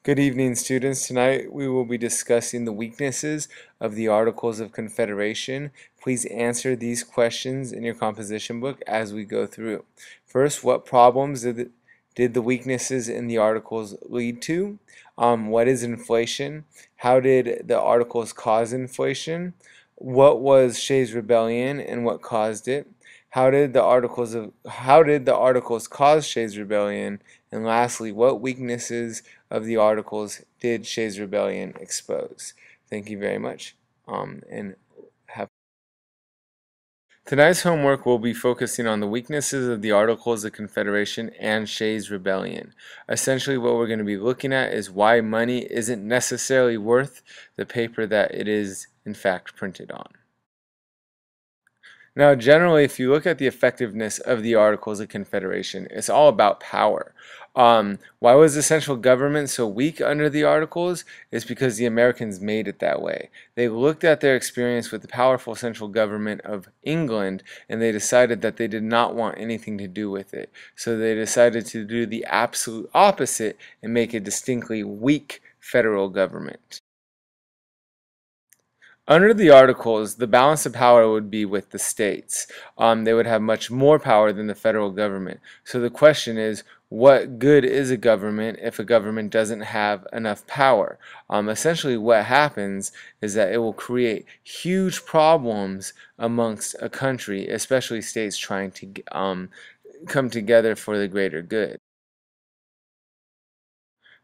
Good evening, students. Tonight we will be discussing the weaknesses of the Articles of Confederation. Please answer these questions in your composition book as we go through. First, what problems did the weaknesses in the Articles lead to? What is inflation? How did the Articles cause inflation? What was Shays Rebellion and what caused it? How did the Articles cause Shays Rebellion? And lastly, what weaknesses of the Articles did Shays Rebellion expose? Thank you very much. And have Tonight's homework will be focusing on the weaknesses of the Articles of Confederation and Shays Rebellion. Essentially, what we're going to be looking at is why money isn't necessarily worth the paper that it is in fact printed on. Now, generally, if you look at the effectiveness of the Articles of Confederation, it's all about power. Why was the central government so weak under the Articles? It's because the Americans made it that way. They looked at their experience with the powerful central government of England and they decided that they did not want anything to do with it. So they decided to do the absolute opposite and make a distinctly weak federal government. Under the Articles, the balance of power would be with the states. They would have much more power than the federal government. So the question is, what good is a government if a government doesn't have enough power? Essentially what happens is that it will create huge problems amongst a country, especially states trying to come together for the greater good.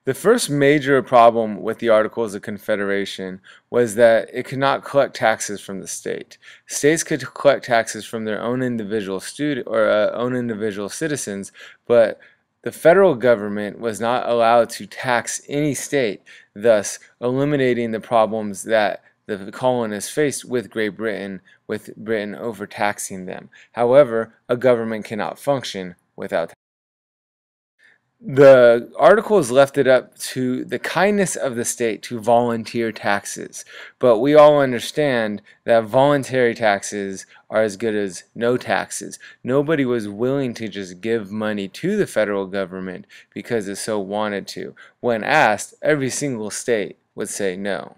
The first major problem with the Articles of Confederation was that it could not collect taxes from the state. States could collect taxes from their own individual citizens, but the federal government was not allowed to tax any state, thus eliminating the problems that the colonists faced with Great Britain, with Britain overtaxing them. However, a government cannot function without. The Articles left it up to the kindness of the state to volunteer taxes, but we all understand that voluntary taxes are as good as no taxes. Nobody was willing to just give money to the federal government because it so wanted to. When asked, every single state would say no.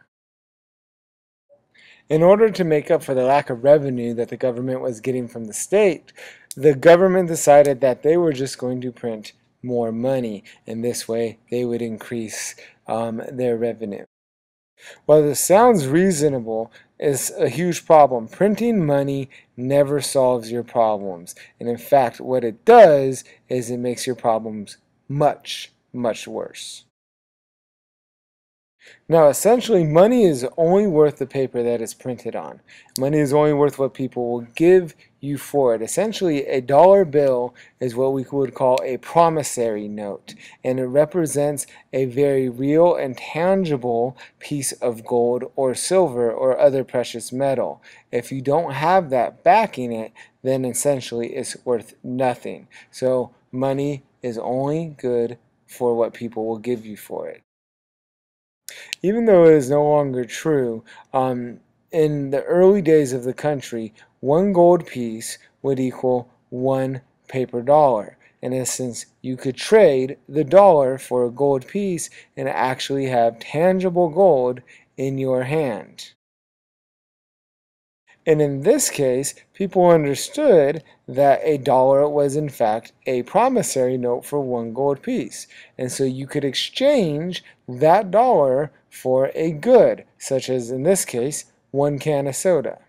In order to make up for the lack of revenue that the government was getting from the state, the government decided that they were just going to print more money, and this way they would increase their revenue. While this sounds reasonable, it's a huge problem. Printing money never solves your problems, and in fact what it does is it makes your problems much, much worse. Now, essentially, money is only worth the paper that it's printed on. Money is only worth what people will give you for it. Essentially, a dollar bill is what we would call a promissory note, and it represents a very real and tangible piece of gold or silver or other precious metal. If you don't have that backing it, then essentially it's worth nothing. So money is only good for what people will give you for it. Even though it is no longer true, in the early days of the country, one gold piece would equal one paper dollar. In essence, you could trade the dollar for a gold piece and actually have tangible gold in your hand. And in this case, people understood that a dollar was in fact a promissory note for one gold piece. And so you could exchange that dollar for a good, such as in this case, one can of soda.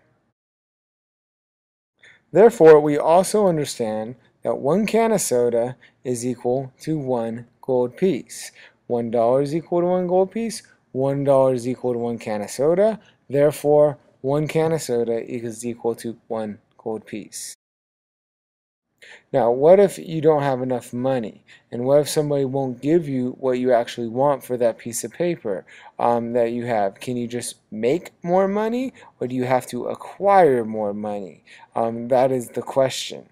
Therefore, we also understand that one can of soda is equal to one gold piece. $1 is equal to one gold piece. $1 is equal to one can of soda. Therefore, one can of soda is equal to one gold piece. Now, what if you don't have enough money? And what if somebody won't give you what you actually want for that piece of paper that you have? Can you just make more money, or do you have to acquire more money? That is the question.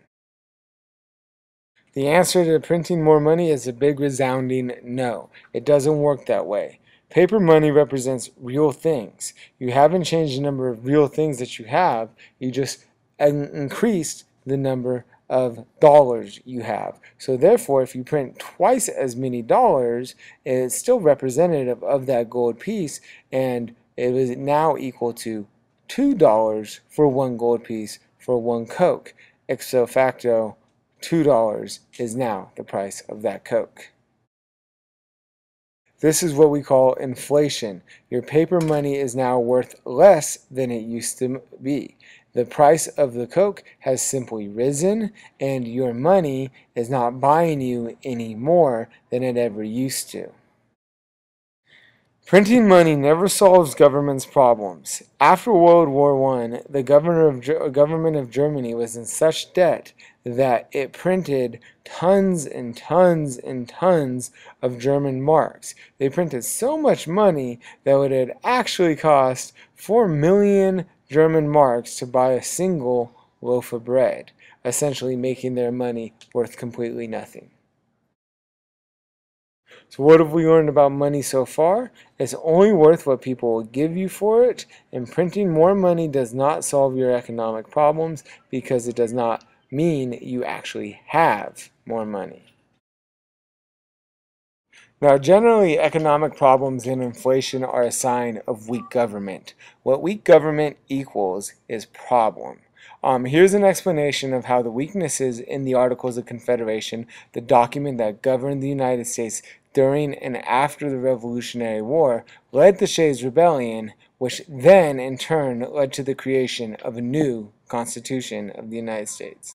The answer to printing more money is a big resounding no. It doesn't work that way. Paper money represents real things. You haven't changed the number of real things that you have, you just increased the number of dollars you have. So therefore, if you print twice as many dollars, it's still representative of that gold piece, and it is now equal to $2 for one gold piece for one Coke. Ipso facto, $2 is now the price of that Coke. This is what we call inflation. Your paper money is now worth less than it used to be. The price of the Coke has simply risen, and your money is not buying you any more than it ever used to. Printing money never solves government's problems. After World War I, the government of Germany was in such debt that it printed tons and tons and tons of German marks. They printed so much money that it would actually cost 4 million German marks to buy a single loaf of bread, essentially making their money worth completely nothing. So what have we learned about money so far? It's only worth what people will give you for it, and printing more money does not solve your economic problems because it does not mean you actually have more money. Now, generally, economic problems and inflation are a sign of weak government. What weak government equals is problem. Here's an explanation of how the weaknesses in the Articles of Confederation, the document that governed the United States during and after the Revolutionary War, led to Shays Rebellion, which then, in turn, led to the creation of a new Constitution of the United States.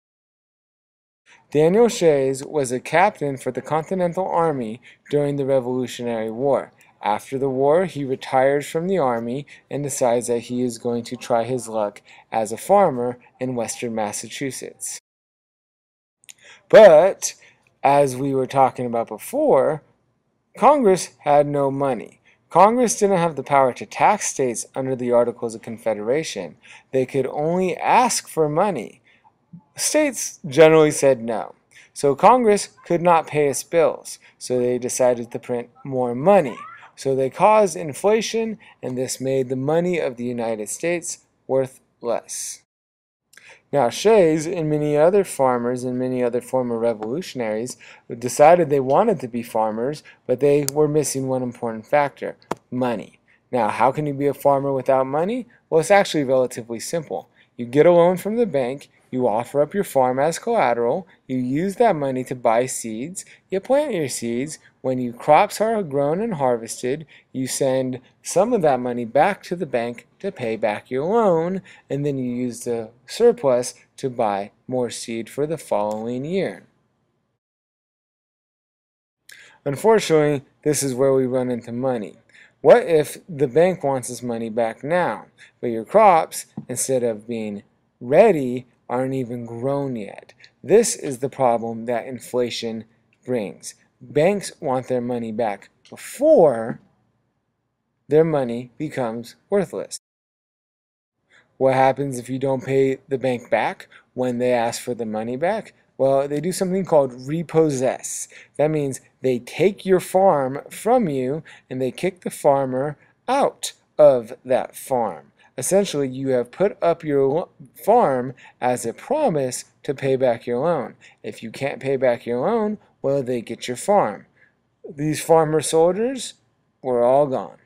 Daniel Shays was a captain for the Continental Army during the Revolutionary War. After the war, he retires from the Army and decides that he is going to try his luck as a farmer in western Massachusetts. But, as we were talking about before, Congress had no money. Congress didn't have the power to tax states under the Articles of Confederation. They could only ask for money. States generally said no. So Congress could not pay its bills, so they decided to print more money. So they caused inflation, and this made the money of the United States worth less. Now, Shays and many other farmers and many other former revolutionaries decided they wanted to be farmers, but they were missing one important factor: money. Now, how can you be a farmer without money? Well, it's actually relatively simple. You get a loan from the bank, you offer up your farm as collateral, you use that money to buy seeds, you plant your seeds. When your crops are grown and harvested, you send some of that money back to the bank to pay back your loan, and then you use the surplus to buy more seed for the following year. Unfortunately, this is where we run into money. What if the bank wants its money back now, but your crops, instead of being ready, aren't even grown yet? This is the problem that inflation brings. Banks want their money back before their money becomes worthless. What happens if you don't pay the bank back when they ask for the money back? Well, they do something called repossess. That means they take your farm from you and they kick the farmer out of that farm. Essentially, you have put up your farm as a promise to pay back your loan. If you can't pay back your loan, well, they get your farm. These farmer soldiers were all gone.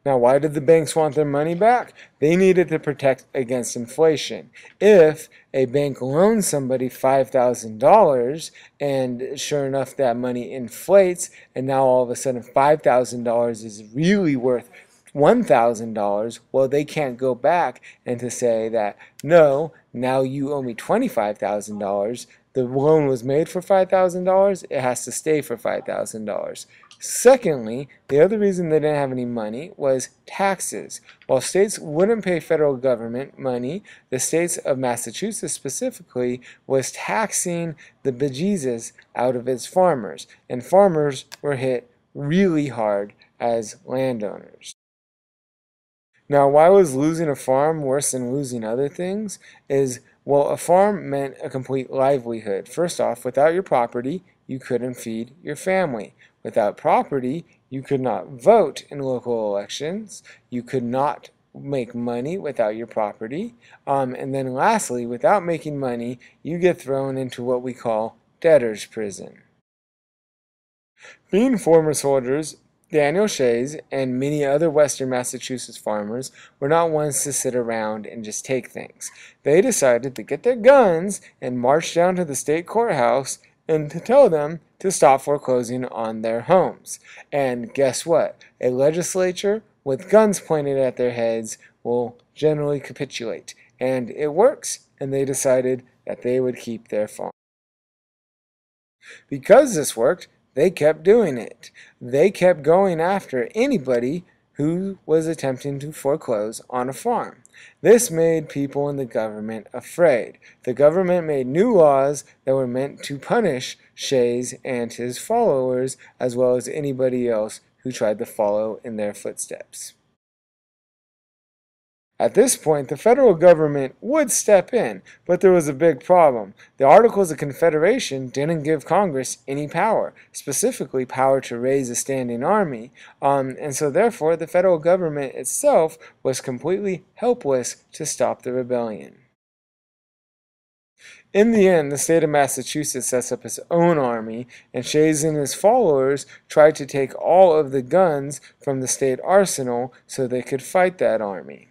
Now, why did the banks want their money back? They needed to protect against inflation. If a bank loans somebody $5,000 and sure enough that money inflates and now all of a sudden $5,000 is really worth $1,000, well, they can't go back and to say that, no, now you owe me $25,000. The loan was made for $5,000. It has to stay for $5,000. Secondly, the other reason they didn't have any money was taxes. While states wouldn't pay federal government money, the states of Massachusetts specifically was taxing the bejesus out of its farmers, and farmers were hit really hard as landowners. Now, why was losing a farm worse than losing other things? Well, a farm meant a complete livelihood. First off, without your property, you couldn't feed your family. Without property, you could not vote in local elections. You could not make money without your property. And then lastly, without making money, you get thrown into what we call debtor's prison. Being former soldiers, Daniel Shays and many other Western Massachusetts farmers were not ones to sit around and just take things. They decided to get their guns and march down to the state courthouse and to tell them to stop foreclosing on their homes. And guess what? A legislature with guns pointed at their heads will generally capitulate. And it works, and they decided that they would keep their farm. Because this worked, they kept doing it. They kept going after anybody who was attempting to foreclose on a farm. This made people in the government afraid. The government made new laws that were meant to punish Shays and his followers, as well as anybody else who tried to follow in their footsteps. At this point, the federal government would step in, but there was a big problem. The Articles of Confederation didn't give Congress any power, specifically power to raise a standing army, and so therefore the federal government itself was completely helpless to stop the rebellion. In the end, the state of Massachusetts sets up its own army, and Shays and his followers tried to take all of the guns from the state arsenal so they could fight that army.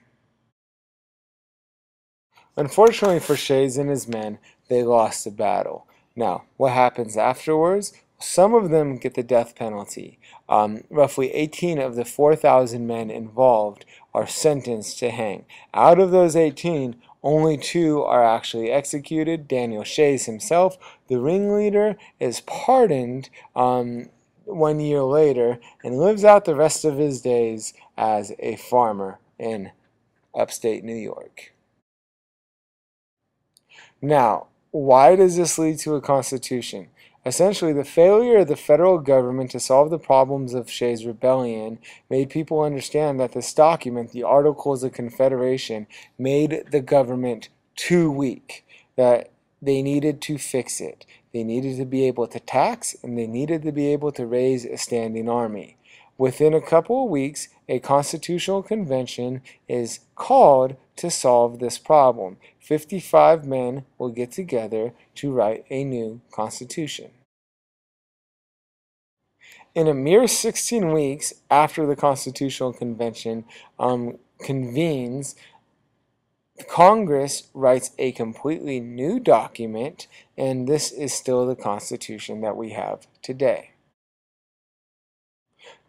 Unfortunately for Shays and his men, they lost the battle. Now, what happens afterwards? Some of them get the death penalty. Roughly 18 of the 4,000 men involved are sentenced to hang. Out of those 18, only 2 are actually executed. Daniel Shays himself, the ringleader, is pardoned 1 year later and lives out the rest of his days as a farmer in upstate New York. Now, why does this lead to a constitution? Essentially, the failure of the federal government to solve the problems of Shays Rebellion made people understand that this document, the Articles of Confederation, made the government too weak, that they needed to fix it. They needed to be able to tax, and they needed to be able to raise a standing army. Within a couple of weeks, a constitutional convention is called to solve this problem. 55 men will get together to write a new constitution. In a mere 16 weeks after the Constitutional Convention convenes, Congress writes a completely new document, and this is still the Constitution that we have today.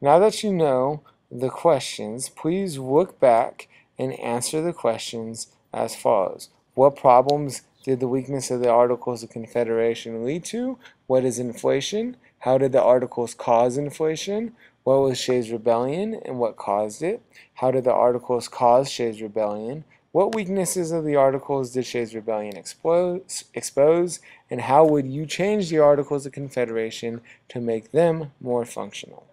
Now that you know the questions, please look back and answer the questions as follows. What problems did the weakness of the Articles of Confederation lead to? What is inflation? How did the Articles cause inflation? What was Shays Rebellion and what caused it? How did the Articles cause Shays Rebellion? What weaknesses of the Articles did Shays Rebellion expose? And how would you change the Articles of Confederation to make them more functional?